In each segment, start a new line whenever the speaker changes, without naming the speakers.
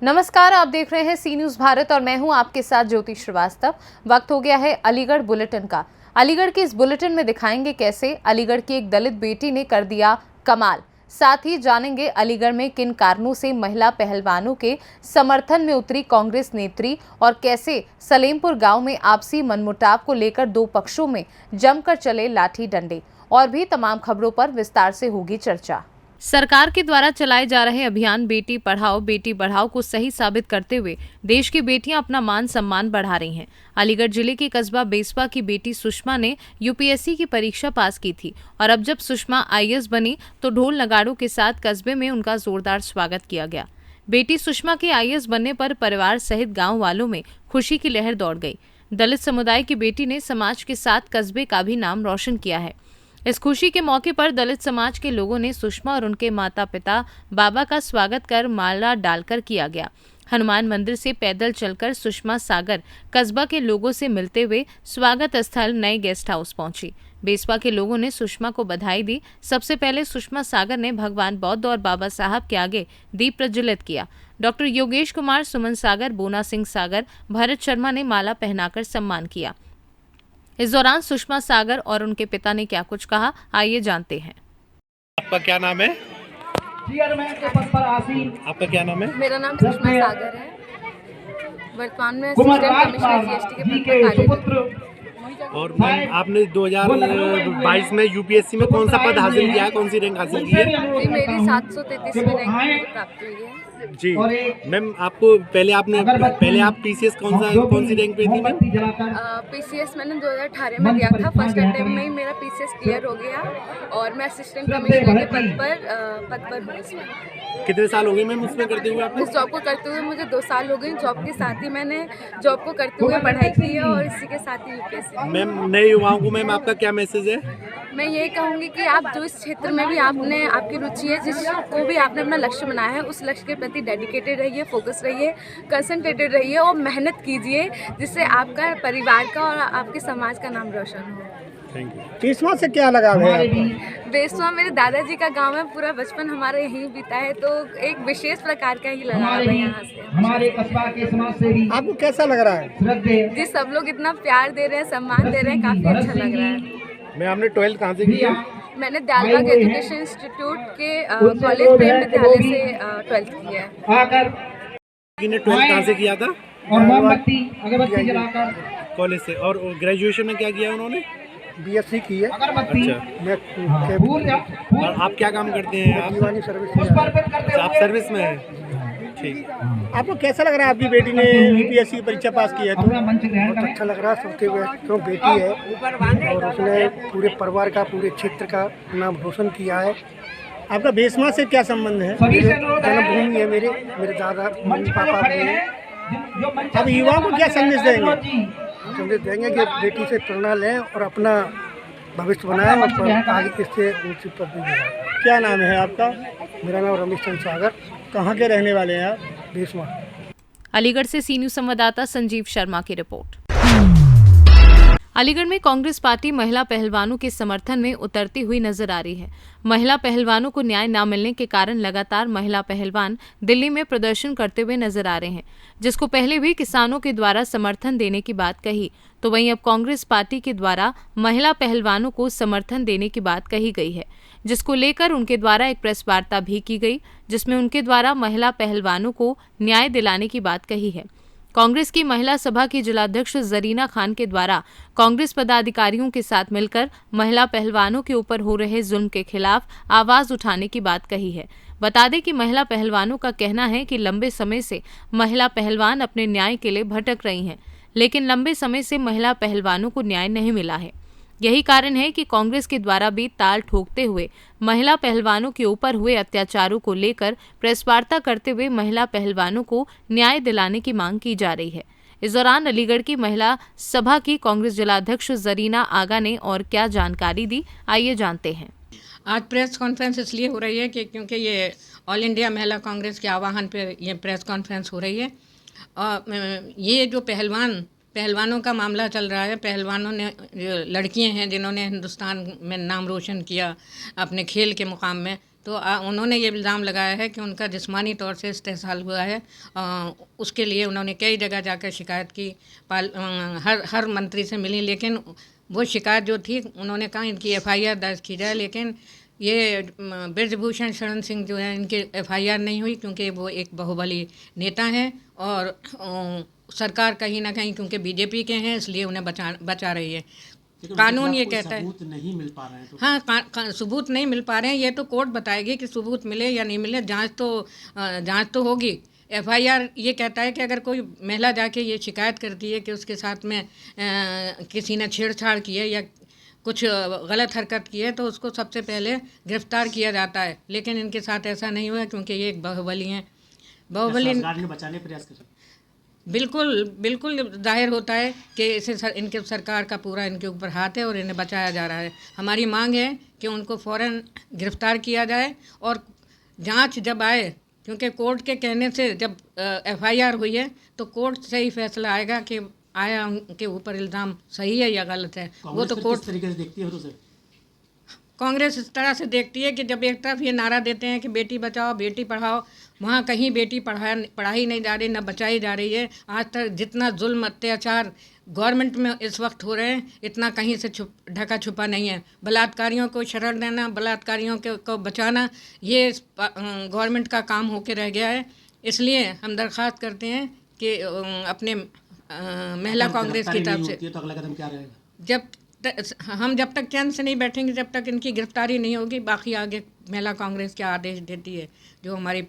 नमस्कार, आप देख रहे हैं सी न्यूज़ भारत और मैं हूं आपके साथ ज्योति श्रीवास्तव। वक्त हो गया है अलीगढ़ बुलेटिन का। अलीगढ़ के इस बुलेटिन में दिखाएंगे कैसे अलीगढ़ की एक दलित बेटी ने कर दिया कमाल। साथ ही जानेंगे अलीगढ़ में किन कारणों से महिला पहलवानों के समर्थन में उतरी कांग्रेस नेत्री और कैसे सलेमपुर गांव में आपसी मनमुटाव को लेकर दो पक्षों में जमकर चले लाठी डंडे। और भी तमाम खबरों पर विस्तार से होगी चर्चा। सरकार के द्वारा चलाए जा रहे अभियान बेटी बढ़ाओ को सही साबित करते हुए देश की बेटियां अपना मान सम्मान बढ़ा रही हैं। अलीगढ़ जिले के कस्बा बेसवा की बेटी सुषमा ने यूपीएससी की परीक्षा पास की थी और अब जब सुषमा आईएएस बनी तो ढोल नगाड़ों के साथ कस्बे में उनका जोरदार स्वागत किया गया। बेटी सुषमा के आईएएस बनने पर परिवार सहित गाँव वालों में खुशी की लहर दौड़ गई। दलित समुदाय की बेटी ने समाज के साथ कस्बे का भी नाम रोशन किया है। इस खुशी के मौके पर दलित समाज के लोगों ने सुषमा और उनके माता पिता बाबा का स्वागत कर माला डालकर किया गया। हनुमान मंदिर से पैदल चलकर सुषमा सागर कस्बा के लोगों से मिलते हुए स्वागत स्थल नए गेस्ट हाउस पहुंची। बेसवा के लोगों ने सुषमा को बधाई दी। सबसे पहले सुषमा सागर ने भगवान बौद्ध और बाबा साहब के आगे दीप प्रज्वलित किया। डॉक्टर योगेश कुमार, सुमन सागर, बोना सिंह सागर, भरत शर्मा ने माला पहनाकर सम्मान किया। इस दौरान सुषमा सागर और उनके पिता ने क्या कुछ कहा, आइए जानते हैं।
आपका क्या नाम है? आपका क्या नाम है?
मेरा नाम सुषमा सागर है। वर्तमान में असिस्टेंट कमिश्नर जीएसटी के पद पर कार्यरत हूं।
और मैम आपने 2022 में यूपीएससी में कौन सा पद हासिल किया है, कौन सी रैंक हासिल की है?
जी, मेरी 733वीं रैंक मुझे प्राप्त हुई है।
जी मैम, आपको पहले आप पीसीएस कौन सी रैंक पे थी मैम?
पीसीएस मैंने 2018 में दिया था। फर्स्ट अटेम्प्ट में ही मेरा पीसीएस क्लियर हो गया और मैं असिस्टेंट कमिश्नर के पद पर हूँ इसमें।
कितने साल हो गए मैम उसमें करते हुए आपने?
इस जॉब को करते हुए मुझे 2 साल हो गए। जॉब के साथ ही मैंने जॉब को करते हुए पढ़ाई की है और इसी के साथ ही यूपीएससी।
मैम, नए युवाओं को मैम आपका क्या मैसेज है?
मैं ये कहूँगी कि आप जो इस क्षेत्र में भी आपकी रुचि है, जिसको भी आपने अपना लक्ष्य बनाया है, उस लक्ष्य के प्रति डेडिकेटेड रहिए, फोकस रहिए, कंसंट्रेटेड रहिए और मेहनत कीजिए, जिससे आपका परिवार का और आपके समाज का नाम रोशन हो।
Thank you.
बेसवा से क्या लगाव है?
बेसवा मेरे दादाजी का गांव है। पूरा बचपन हमारा यहीं बीता है, तो एक विशेष प्रकार का ही लगाव है यहाँ से।
हमारे कस्बा के समाज सेवी आपको कैसा लग रहा है?
जी, सब लोग इतना प्यार दे रहे हैं, सम्मान दे रहे हैं, काफी अच्छा लग रहा है।
मैं आपने 12th कहाँ से की है?
मैंने दयालबाग एजुकेशन इंस्टीट्यूट के कॉलेज प्रेम विद्यालय से 12th की है।
12th कहाँ से किया था?
और मोमबत्ती अगरबत्ती जलाकर
कॉलेज से। और ग्रेजुएशन में क्या किया उन्होंने?
बीएससी की है। अगरबत्ती
अच्छा। और आप क्या काम करते हैं? आप सर्विस में हैं? ठीक।
आपको कैसा लग रहा है आपकी बेटी ने यूपीएससी की परीक्षा पास की है तो?
बहुत अच्छा लग रहा है सुनते हुए, क्यों बेटी है और उसने पूरे परिवार का, पूरे क्षेत्र का नाम रोशन किया है।
आपका बेसवा से क्या संबंध है?
जन्मभूमि है मेरे दादा मम्मी पापा भी।
अब युवाओं को क्या संदेश देंगे?
संदेश देंगे कि बेटी से प्रेरणा लें और अपना भविष्य बनाएं और आगे इससे ऊंची पद भी जाएं।
क्या नाम है आपका?
मेरा नाम रमेश चंद्र सागर।
कहाँ के रहने वाले हैं आप?
बेसवा।
अलीगढ़ से सी न्यूज़ संवाददाता संजीव शर्मा की रिपोर्ट। अलीगढ़ में कांग्रेस पार्टी महिला पहलवानों के समर्थन में उतरती हुई नजर आ रही है। महिला पहलवानों को न्याय न मिलने के कारण लगातार महिला पहलवान दिल्ली में प्रदर्शन करते हुए नजर आ रहे हैं, जिसको पहले भी किसानों के द्वारा समर्थन देने की बात कही, तो वहीं अब कांग्रेस पार्टी के द्वारा महिला पहलवानों को समर्थन देने की बात कही गई है, जिसको लेकर उनके द्वारा एक प्रेस वार्ता भी की गई, जिसमें उनके द्वारा महिला पहलवानों को न्याय दिलाने की बात कही है। कांग्रेस की महिला सभा की जिलाध्यक्ष जरीना खान के द्वारा कांग्रेस पदाधिकारियों के साथ मिलकर महिला पहलवानों के ऊपर हो रहे जुल्म के खिलाफ आवाज उठाने की बात कही है। बता दें कि महिला पहलवानों का कहना है कि लंबे समय से महिला पहलवान अपने न्याय के लिए भटक रही हैं, लेकिन लंबे समय से महिला पहलवानों को न्याय नहीं मिला है। यही कारण है कि कांग्रेस के द्वारा भी ताल ठोकते हुए महिला पहलवानों के ऊपर हुए अत्याचारों को लेकर प्रेस वार्ता करते हुए महिला पहलवानों को न्याय दिलाने की मांग की जा रही है। इस दौरान अलीगढ़ की महिला सभा की कांग्रेस जिलाध्यक्ष जरीना आगा ने और क्या जानकारी दी, आइए जानते हैं।
आज प्रेस कॉन्फ्रेंस इसलिए हो रही है कि क्योंकि ये ऑल इंडिया महिला कांग्रेस के आह्वान पे ये प्रेस कॉन्फ्रेंस हो रही है। और ये जो पहलवान पहलवानों का मामला चल रहा है। पहलवानों ने, जो लड़कियां हैं जिन्होंने हिंदुस्तान में नाम रोशन किया अपने खेल के मुकाम में, तो उन्होंने ये इल्ज़ाम लगाया है कि उनका जिस्मानी तौर से इस्तेहसाल हुआ है। उसके लिए उन्होंने कई जगह जाकर शिकायत की, हर मंत्री से मिली, लेकिन वो शिकायत जो थी उन्होंने कहा इनकी FIR दर्ज की जाए, लेकिन ये ब्रजभूषण शरण सिंह जो है इनकी FIR नहीं हुई, क्योंकि वो एक बाहुबली नेता हैं और सरकार कहीं ना कहीं क्योंकि BJP के हैं इसलिए उन्हें बचा रही है। कानून ये कहता है
सबूत नहीं मिल पा रहे हैं तो
हाँ, सबूत नहीं मिल पा रहे हैं, ये तो कोर्ट बताएगी कि सबूत मिले या नहीं मिले। जांच तो होगी। FIR ये कहता है कि अगर कोई महिला जाके ये शिकायत करती है कि उसके साथ में किसी ने छेड़छाड़ की है या कुछ गलत हरकत की है, तो उसको सबसे पहले गिरफ्तार किया जाता है। लेकिन इनके साथ ऐसा नहीं हुआ, क्योंकि ये एक बाहुबली हैं। बाहुबली
सरकार ने बचाने प्रयास कर,
बिल्कुल जाहिर होता है कि इनके सरकार का पूरा इनके ऊपर हाथ है और इन्हें बचाया जा रहा है। हमारी मांग है कि उनको फ़ौरन गिरफ्तार किया जाए और जांच जब आए, क्योंकि कोर्ट के कहने से जब FIR हुई है तो कोर्ट से ही फैसला आएगा कि आया उनके ऊपर इल्ज़ाम सही है या गलत है। वो तो कोर्ट
तरीके से देखती है। तो सर
कांग्रेस इस तरह से देखती है कि जब एक तरफ ये नारा देते हैं कि बेटी बचाओ बेटी पढ़ाओ, वहाँ कहीं बेटी पढ़ाई नहीं जा रही, न बचाई जा रही है। आज तक जितना जुल्म अत्याचार गवर्नमेंट में इस वक्त हो रहे हैं, इतना कहीं से ढका छुपा नहीं है। बलात्कारियों को शरण देना, बलात्कारियों को बचाना, ये गवर्नमेंट का काम होके रह गया है। इसलिए हम दरख्वास्त करते हैं कि अपने महिला कांग्रेस की तरफ से
तो अगला कदम क्या रहेगा?
हम जब तक चैन से नहीं बैठेंगे, जब तक इनकी गिरफ्तारी नहीं होगी, बाकी आगे महिला कांग्रेस क्या आदेश देती है, जो हमारी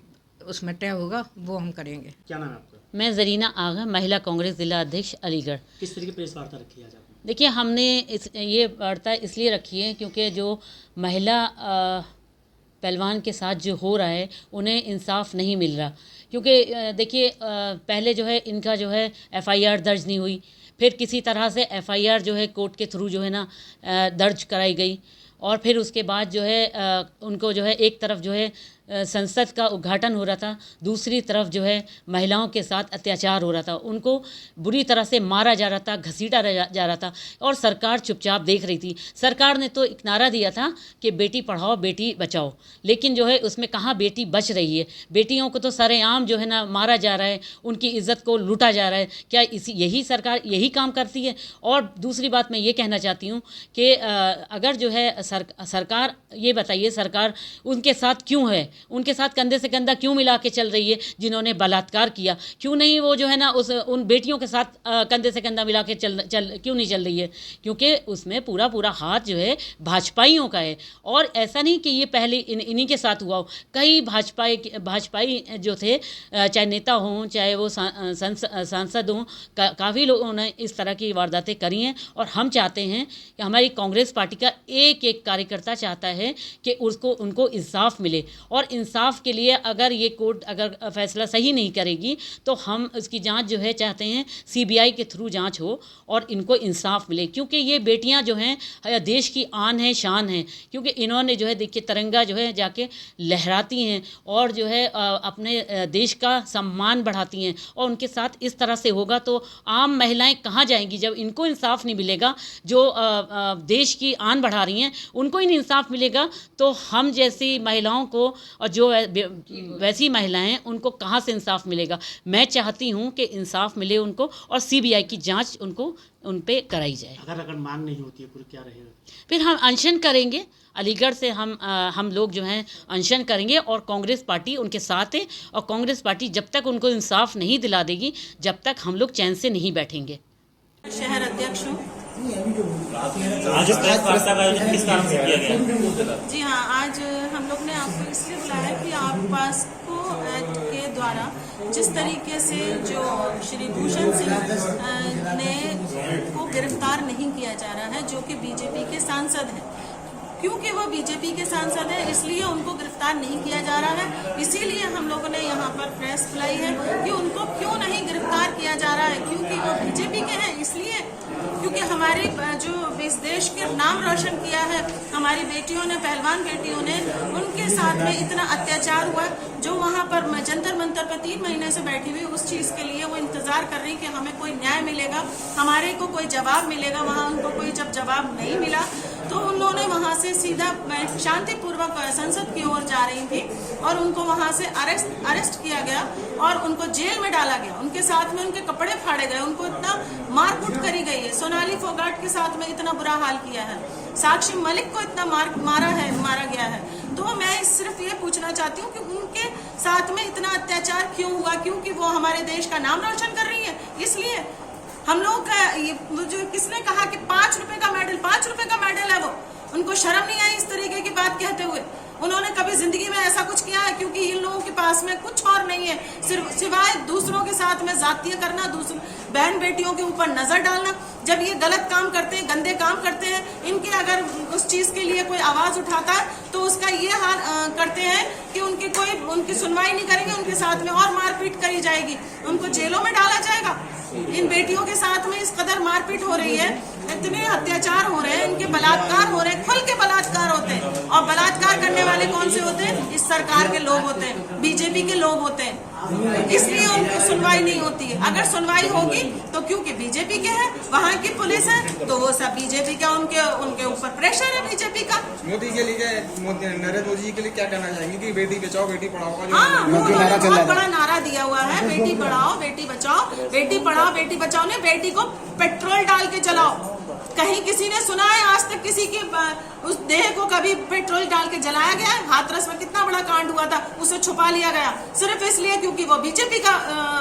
उसमें तय होगा, वो हम करेंगे।
क्या नाम है आपका?
मैं जरीना आगा, महिला कांग्रेस जिला अध्यक्ष अलीगढ़।
किस तरीके प्रेस वार्ता रखी है आज आपने?
देखिए, हमने ये वार्ता इसलिए रखी है क्योंकि जो महिला पहलवान के साथ जो हो रहा है उन्हें इंसाफ नहीं मिल रहा। क्योंकि देखिए, पहले जो है इनका जो है FIR दर्ज नहीं हुई, फिर किसी तरह से FIR जो है कोर्ट के थ्रू जो है ना दर्ज कराई गई, और फिर उसके बाद जो है उनको जो है एक तरफ जो है संसद का उद्घाटन हो रहा था, दूसरी तरफ जो है महिलाओं के साथ अत्याचार हो रहा था, उनको बुरी तरह से मारा जा रहा था, घसीटा जा रहा था, और सरकार चुपचाप देख रही थी। सरकार ने तो एक नारा दिया था कि बेटी पढ़ाओ बेटी बचाओ, लेकिन जो है उसमें कहाँ बेटी बच रही है। बेटियों को तो सरेआम जो है ना मारा जा रहा है, उनकी इज्जत को लूटा जा रहा है। क्या यही सरकार यही काम करती है? और दूसरी बात मैं ये कहना चाहती हूँ कि अगर जो है सरकार, ये बताइए सरकार उनके साथ क्यों है, उनके साथ कंधे से कंधा क्यों मिला के चल रही है? जिन्होंने बलात्कार किया, क्यों नहीं वो जो है ना उन बेटियों के साथ कंधे से कंधा मिला के क्यों नहीं चल रही है? क्योंकि उसमें पूरा हाथ जो है भाजपाइयों का है। और ऐसा नहीं कि ये पहले इन्हीं के साथ हुआ हो, कई भाजपाई जो थे, चाहे नेता हों चाहे वो सांसद हों, काफ़ी लोगों ने इस तरह की वारदातें करी हैं। और हम चाहते हैं कि हमारी कांग्रेस पार्टी का एक कार्यकर्ता चाहता है कि उनको इंसाफ मिले, और इंसाफ के लिए अगर ये कोर्ट अगर फैसला सही नहीं करेगी तो हम उसकी जांच जो है चाहते हैं CBI के थ्रू जांच हो और इनको इंसाफ मिले। क्योंकि ये बेटियां जो हैं देश की आन है, शान है। क्योंकि इन्होंने जो है देखिए तिरंगा जो है जाके लहराती हैं और जो है अपने देश का सम्मान बढ़ाती हैं, और उनके साथ इस तरह से होगा तो आम महिलाएं कहाँ जाएंगी? जब इनको इंसाफ नहीं मिलेगा, जो देश की आन बढ़ा रही हैं उनको ही नहीं इंसाफ मिलेगा, तो हम जैसी महिलाओं को और जो वैसी महिलाएं उनको कहाँ से इंसाफ मिलेगा? मैं चाहती हूँ कि इंसाफ मिले उनको, और CBI की जांच उन पे कराई जाए।
अगर मांग नहीं होती है, फिर क्या रहेगा?
फिर हम अनशन करेंगे। अलीगढ़ से हम लोग जो हैं अनशन करेंगे, और कांग्रेस पार्टी उनके साथ है। और कांग्रेस पार्टी जब तक उनको इंसाफ नहीं दिला देगी, जब तक हम लोग चैन से नहीं बैठेंगे।
शहर अध्यक्ष हूँ।
आज प्रेस वार्ता का आयोजन किस कारण से किया गया?
जी हाँ, आज हम लोग ने आपको इसलिए बुलाया कि आप पास्को एक्ट के द्वारा जिस तरीके से जो श्री भूषण सिंह ने को गिरफ्तार नहीं किया जा रहा है, जो कि BJP के सांसद हैं, क्योंकि वो BJP के सांसद हैं इसलिए उनको गिरफ्तार नहीं किया जा रहा है। इसीलिए हम लोगों ने यहाँ पर प्रेस बुलाई है कि उनको क्यों नहीं गिरफ्तार किया जा रहा है, क्योंकि वो BJP के हैं इसलिए क्योंकि हमारे जो इस देश के नाम रोशन किया है हमारी बेटियों ने, पहलवान बेटियों ने, उनके साथ में इतना अत्याचार हुआ। जो वहाँ पर जंतर मंतर पर 3 महीने से बैठी हुई, उस चीज़ के लिए वो इंतजार कर रही कि हमें कोई न्याय मिलेगा, हमारे को कोई जवाब मिलेगा। वहाँ उनको कोई जब जवाब नहीं मिला तो उन्होंने वहाँ से सीधा शांतिपूर्वक संसद की ओर जा रही थी और उनको वहाँ से अरेस्ट किया गया और उनको जेल में डाला गया। उनके साथ में उनके कपड़े फाड़े गए, उनको इतना मारकूट करी गई है। सोनाली फोगाट के साथ में इतना बुरा हाल किया है, साक्षी मलिक को इतना मारा गया है। तो मैं सिर्फ ये पूछना चाहती हूँ कि उनके साथ में इतना अत्याचार क्यों हुआ? क्योंकि वो हमारे देश का नाम रोशन कर रही है, इसलिए हम लोग का ये जो किसने कहा कि 5 रुपए का मेडल है वो, उनको शर्म नहीं आई इस तरीके की बात कहते हुए? उन्होंने कभी जिंदगी में ऐसा कुछ किया है? क्योंकि इन लोगों के पास में कुछ और नहीं है सिर्फ सिवाय दूसरों के साथ में जातीय करना, दूसरी बहन बेटियों के ऊपर नजर डालना। जब ये गलत काम करते हैं, गंदे काम करते हैं, इनके अगर उस चीज के लिए कोई आवाज उठाता है तो उसका ये हाल करते हैं कि उनकी सुनवाई नहीं करेंगे, उनके साथ में और मारपीट करी जाएगी, उनको जेलों में डाला जाएगा। इन बेटियों के साथ में इस कदर मारपीट हो रही है, इतने अत्याचार हो रहे हैं, इनके बलात्कार हो रहे हैं, खुल के बलात्कार होते हैं। और बलात्कार करने वाले कौन से होते हैं? इस सरकार के लोग होते हैं, बीजेपी के लोग होते हैं, इसलिए उनकी सुनवाई नहीं होती है। अगर सुनवाई होगी तो क्योंकि बीजेपी के हैं, वहाँ की पुलिस है, तो वो सब बीजेपी का, उनके ऊपर प्रेशर है बीजेपी का।
मोदी के लिए, नरेंद्र मोदी जी के लिए क्या कहना चाहेंगे कि बेटी बचाओ बेटी पढ़ाओ का
हाँ, उन्होंने बहुत बड़ा नारा दिया हुआ है, बेटी पढ़ाओ बेटी बचाओ, बेटी पढ़ाओ बेटी बचाओ ने बेटी को पेट्रोल डाल के चलाओ। कहीं किसी ने सुना है आज तक किसी की उस देह को कभी पेट्रोल डाल के जलाया गया है? हाथरस में कितना बड़ा कांड हुआ था, उसे छुपा लिया गया सिर्फ इसलिए क्योंकि वो बीजेपी का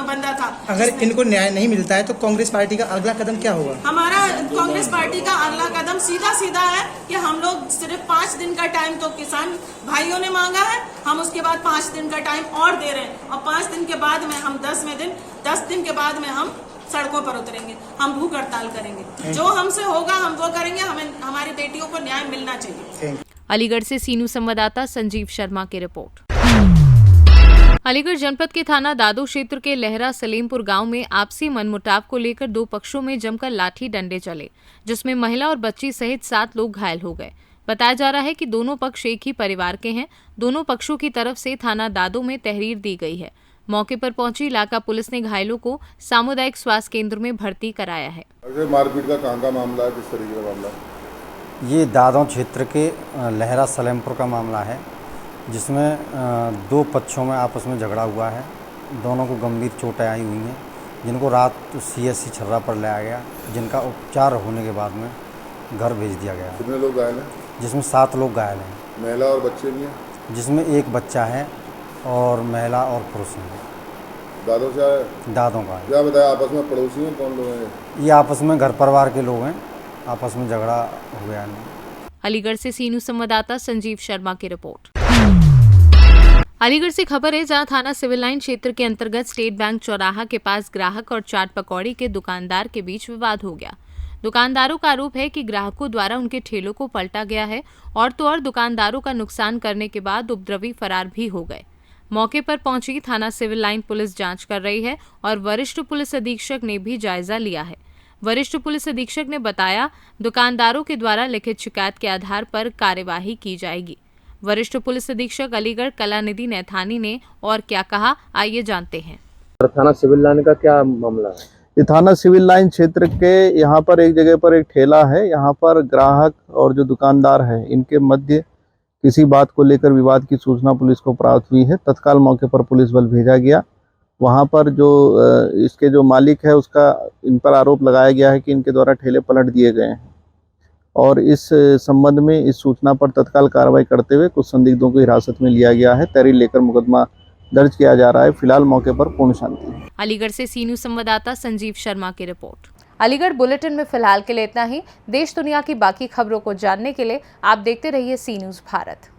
बंदा था।
अगर इनको न्याय नहीं मिलता है तो कांग्रेस पार्टी का अगला कदम क्या होगा?
हमारा कांग्रेस पार्टी का अगला कदम सीधा है कि हम लोग सिर्फ 5 दिन का टाइम तो किसान भाइयों ने मांगा है, हम उसके बाद 5 दिन का टाइम और दे रहे हैं और 5 दिन के बाद में हम 10 दिन के बाद में हम सड़कों पर उतरेंगे, हम भूख हड़ताल करेंगे। जो हमसे होगा हम वो करेंगे, हमें हमारी बेटियों को न्याय मिलना चाहिए।
अलीगढ़ से सीनू संवाददाता संजीव शर्मा की रिपोर्ट। अलीगढ़ जनपद के थाना दादो क्षेत्र के लहरा सलीमपुर गांव में आपसी मनमुटाव को लेकर 2 पक्षों में जमकर लाठी डंडे चले, जिसमें महिला और बच्ची सहित 7 लोग घायल हो गए। बताया जा रहा है कि दोनों पक्ष एक ही परिवार के हैं। दोनों पक्षों की तरफ से थाना दादो में तहरीर दी गई है। मौके पर पहुंची इलाका पुलिस ने घायलों को सामुदायिक स्वास्थ्य केंद्र में भर्ती कराया है।
मारपीट का कहाँ का मामला है, किस तरीके का मामला है?
ये दादों क्षेत्र के लहरा सलेमपुर का मामला है, जिसमें 2 पक्षों में आपस में झगड़ा हुआ है। दोनों को गंभीर चोटें आई हुई हैं, जिनको रात CSC छर्रा पर लाया गया, जिनका उपचार होने के बाद में घर भेज दिया गया।
कितने लोग घायल हैं?
जिसमें 7 लोग घायल हैं।
महिला और बच्चे भी हैं?
जिसमें 1 बच्चा है और महिला और पुरुष हैं।
दादों से आए?
दादों का।
क्या बताया, आपस में पड़ोसी हैं? कौन लोग हैं
ये? आपस में घर परिवार के लोग हैं, आपस में झगड़ा हो गया है।
अलीगढ़ से सीनू संवाददाता संजीव शर्मा की रिपोर्ट। अलीगढ़ से खबर है, जहां थाना सिविल लाइन क्षेत्र के अंतर्गत स्टेट बैंक चौराहा के पास ग्राहक और चाट पकौड़ी के दुकानदार के बीच विवाद हो गया। दुकानदारों का आरोप है कि ग्राहकों द्वारा उनके ठेलों को पलटा गया है और तो और दुकानदारों का नुकसान करने के बाद उपद्रवी फरार भी हो गए। मौके पर पहुंची थाना सिविल लाइन पुलिस जांच कर रही है और वरिष्ठ पुलिस अधीक्षक ने भी जायजा लिया है। वरिष्ठ पुलिस अधीक्षक ने बताया, दुकानदारों के द्वारा लिखित शिकायत के आधार पर कार्यवाही की जाएगी। वरिष्ठ पुलिस अधीक्षक अलीगढ़ कलानिधि नैथानी ने और क्या कहा, आइए जानते हैं।
थाना सिविल लाइन का क्या मामला है?
ये थाना सिविल लाइन क्षेत्र के यहाँ पर एक जगह पर एक ठेला है। यहाँ पर ग्राहक और जो दुकानदार है, इनके मध्य किसी बात को लेकर विवाद की सूचना पुलिस को प्राप्त हुई है। तत्काल मौके पर पुलिस बल भेजा गया। वहाँ पर जो इसके जो मालिक है, उसका इन पर आरोप लगाया गया है कि इनके द्वारा ठेले पलट दिए गए हैं और इस संबंध में इस सूचना पर तत्काल कार्रवाई करते हुए कुछ संदिग्धों को हिरासत में लिया गया है। तहरीर लेकर मुकदमा दर्ज किया जा रहा है। फिलहाल मौके पर पूर्ण शांति है।
अलीगढ़ से सीनू संवाददाता संजीव शर्मा की रिपोर्ट। अलीगढ़ बुलेटिन में फिलहाल के लिए इतना ही। देश दुनिया की बाकी खबरों को जानने के लिए आप देखते रहिए सी न्यूज़ भारत।